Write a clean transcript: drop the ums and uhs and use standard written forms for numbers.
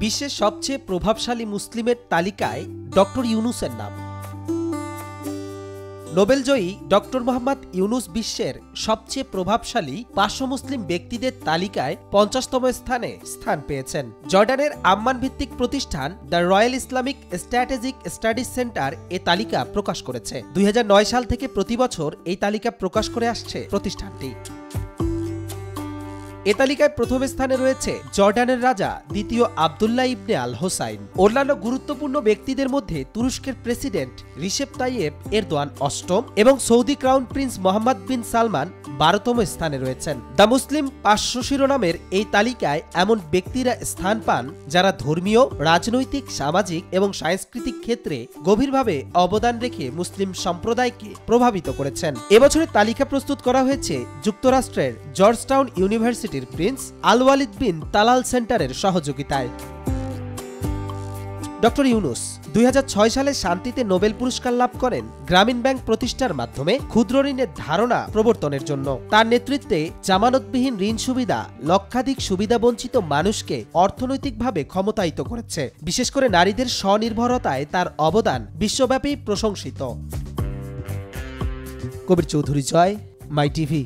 বিশ্বের সবচেয়ে প্রভাবশালী মুসলিমের তালিকায় ডক্টর ইউনুসের নাম। নোবেলজয়ী ডক্টর মোহাম্মদ ইউনুস বিশ্বের সবচেয়ে প্রভাবশালী ৫০০ মুসলিম ব্যক্তিদের তালিকায় ৫০তম স্থানে স্থান পেয়েছেন। জর্ডানের আম্মান ভিত্তিক প্রতিষ্ঠান the royal Islamic strategic studies centre এ তালিকা প্রকাশ করেছে। ২০০৯ সাল থেকে প্রতি বছর এই তালিকা প্রকাশ করে আসছে প্রতিষ্ঠানটি। এ তালিকায় প্রথম স্থানে রয়েছে জর্ডানের রাজা দ্বিতীয় আবদুল্লাহ ইবনে আল হোসাইন। অন্যান্য গুরুত্বপূর্ণ ব্যক্তিদের মধ্যে তুরস্কের প্রেসিডেন্ট রিসেপ তাইয়েপ এরদোয়ান ৮ম এবং সৌদি ক্রাউন প্রিন্স মোহাম্মদ বিন সালমান ১২তম স্থানে রয়েছেন। দ্য মুসলিম ৫০০ শিরোনামের এই তালিকায় এমন ব্যক্তিরা স্থান পান যারা ধর্মীয়, রাজনৈতিক, সামাজিক এবং সাংস্কৃতিক ক্ষেত্রে গভীরভাবে অবদান রেখে মুসলিম সম্প্রদায়কে প্রভাবিত করেছেন। এবছরের তালিকা প্রস্তুত করা হয়েছে যুক্তরাষ্ট্রের জর্জটাউন ইউনিভার্সিটি প্রিন্স আল ওয়ালিদ বিন তালাল সেন্টারের সহযোগিতায়। ডক্টর ইউনুস ২০০৬ সালে শান্তিতে নোবেল পুরস্কার লাভ করেন গ্রামীণ ব্যাংক প্রতিষ্ঠার মাধ্যমে ক্ষুদ্র ঋণের ধারণা প্রবর্তনের জন্য। তার নেতৃত্বে জামানতবিহীন ঋণ সুবিধা লক্ষাধিক সুবিধাবঞ্চিত মানুষকে অর্থনৈতিকভাবে ক্ষমতায়িত করেছে। বিশেষ করে নারীদের স্বনির্ভরতায় তার অবদান বিশ্বব্যাপী প্রশংসিত। কবির চৌধুরী জয়, মাই টিভি।